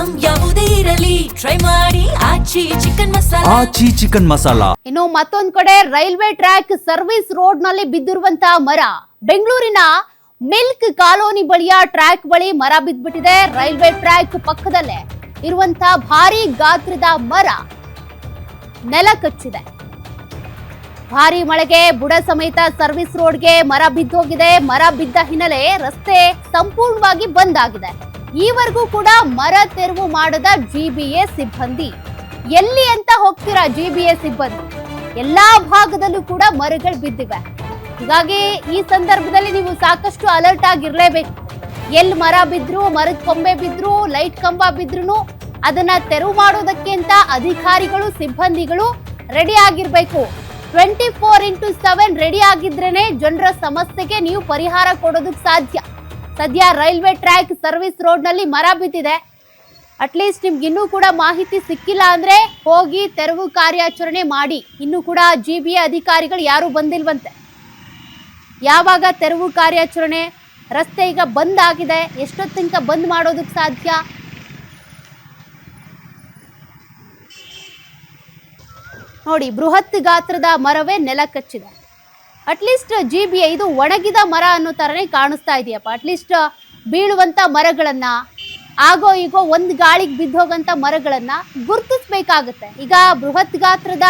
Item ಯಾವುದೇ ಇರಲಿ try ಮಾಡಿ ಆಚಿ ಚಿಕನ್ ಮಸಾಲಾ. ಇನ್ನು ಮತ್ತೊಂದ್ ಕಡೆ ರೈಲ್ವೆ ಟ್ರ್ಯಾಕ್ ಸರ್ವಿಸ್ ರೋಡ್ ನಲ್ಲಿ ಬಿದ್ದಿರುವಂತಹ ಮರ. ಬೆಂಗಳೂರಿನ ಮಿಲ್ಕ್ ಕಾಲೋನಿ ಬಳಿಯ ಟ್ರ್ಯಾಕ್ ಬಳಿ ಮರ ಬಿದ್ದ್ಬಿಟ್ಟಿದೆ. ರೈಲ್ವೆ ಟ್ರ್ಯಾಕ್ ಪಕ್ಕದಲ್ಲೇ ಇರುವಂತಹ ಭಾರಿ ಗಾತ್ರದ ಮರ ನೆಲ ಕಚ್ಚಿದೆ. ಭಾರಿ ಮಳೆಗೆ ಬುಡ ಸಮೇತ ಸರ್ವಿಸ್ ರೋಡ್ಗೆ ಮರ ಬಿದ್ದೋಗಿದೆ. ಮರ ಬಿದ್ದ ಹಿನ್ನೆಲೆ ರಸ್ತೆ ಸಂಪೂರ್ಣವಾಗಿ ಬಂದ್ ಆಗಿದೆ. ಈವರೆಗೂ ಕೂಡ ಮರ ತೆರವು ಮಾಡದ ಜಿಬಿಎ ಸಿಬ್ಬಂದಿ. ಎಲ್ಲಿ ಅಂತ ಹೋಗ್ತೀರಾ ಜಿಬಿಎ ಸಿಬ್ಬಂದಿ? ಎಲ್ಲಾ ಭಾಗದಲ್ಲೂ ಕೂಡ ಮರಗಳು ಬಿದ್ದಿವೆ. ಹೀಗಾಗಿ ಈ ಸಂದರ್ಭದಲ್ಲಿ ನೀವು ಸಾಕಷ್ಟು ಅಲರ್ಟ್ ಆಗಿರ್ಲೇಬೇಕು. ಎಲ್ಲಿ ಮರ ಬಿದ್ರು, ಮರದ ಕೊಂಬೆ ಬಿದ್ರು, ಲೈಟ್ ಕಂಬ ಬಿದ್ರು ಅದನ್ನ ತೆರವು ಮಾಡೋದಕ್ಕೆ ಅಂತ ಅಧಿಕಾರಿಗಳು ಸಿಬ್ಬಂದಿಗಳು ರೆಡಿ ಆಗಿರ್ಬೇಕು. 24x7 ರೆಡಿ ಆಗಿದ್ರೇನೆ ಜನರ ಸಮಸ್ಯೆಗೆ ನೀವು ಪರಿಹಾರ ಕೊಡೋದಕ್ಕೆ ಸಾಧ್ಯ. ಸದ್ಯ ರೈಲ್ವೆ ಟ್ರ್ಯಾಕ್ ಸರ್ವಿಸ್ ರೋಡ್ ನಲ್ಲಿ ಮರ ಬಿದ್ದಿದೆ. ಅಟ್ಲೀಸ್ಟ್ ನಿಮ್ಗೆ ಇನ್ನೂ ಕೂಡ ಮಾಹಿತಿ ಸಿಕ್ಕಿಲ್ಲ ಅಂದ್ರೆ ಹೋಗಿ ತೆರವು ಕಾರ್ಯಾಚರಣೆ ಮಾಡಿ. ಇನ್ನೂ ಕೂಡ ಜಿಬಿಎ ಅಧಿಕಾರಿಗಳು ಯಾರು ಬಂದಿಲ್ವಂತೆ. ಯಾವಾಗ ತೆರವು ಕಾರ್ಯಾಚರಣೆ? ರಸ್ತೆ ಈಗ ಬಂದ್ ಆಗಿದೆ. ಎಷ್ಟೊತ್ತು ತನಕ ಬಂದ್ ಮಾಡೋದಕ್ಕೆ ಸಾಧ್ಯ? ನೋಡಿ, ಬೃಹತ್ ಗಾತ್ರದ ಮರವೇ ನೆಲ ಕಚ್ಚಿದೆ. ಅಟ್ಲೀಸ್ಟ್ ಜಿಬಿಎ ಇದು ಒಣಗಿದ ಮರ ಅನ್ನೋ ತರನೇ ಕಾಣಿಸ್ತಾ ಇದೆಯಪ್ಪ. ಅಟ್ಲೀಸ್ಟ್ ಬೀಳುವಂತ ಮರಗಳನ್ನ, ಆಗೋ ಈಗೋ ಒಂದು ಗಾಳಿಗೆ ಬಿದ್ದೋಗಂತ ಮರಗಳನ್ನ ಗುರುತಿಸ್ಬೇಕಾಗತ್ತೆ. ಈಗ ಬೃಹತ್ ಗಾತ್ರದ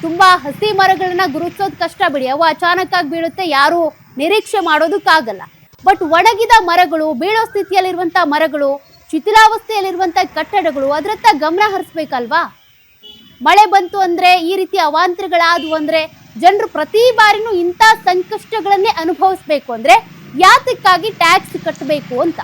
ತುಂಬಾ ಹಸಿ ಮರಗಳನ್ನ ಗುರುತಿಸೋದು ಕಷ್ಟ ಬಿಡಿ, ಅವು ಅಚಾನಕ್ ಆಗಿ ಬೀಳುತ್ತೆ, ಯಾರು ನಿರೀಕ್ಷೆ ಮಾಡೋದಕ್ಕಾಗಲ್ಲ. ಬಟ್ ಒಣಗಿದ ಮರಗಳು, ಬೀಳೋ ಸ್ಥಿತಿಯಲ್ಲಿರುವಂತ ಮರಗಳು, ಶಿಥಿಲಾವಸ್ಥೆಯಲ್ಲಿರುವಂತ ಕಟ್ಟಡಗಳು, ಅದರತ್ತ ಗಮನ ಹರಿಸ್ಬೇಕಲ್ವಾ? ಮಳೆ ಬಂತು ಅಂದ್ರೆ, ಈ ರೀತಿ ಅವಾಂತರಗಳಾದವು ಅಂದ್ರೆ ಜನರು ಪ್ರತಿ ಬಾರಿನೂ ಇಂಥ ಸಂಕಷ್ಟಗಳನ್ನೇ ಅನುಭವಿಸ್ಬೇಕು ಅಂದ್ರೆ ಯಾತಕ್ಕಾಗಿ ಟ್ಯಾಕ್ಸ್ ಕಟ್ಟಬೇಕು ಅಂತ.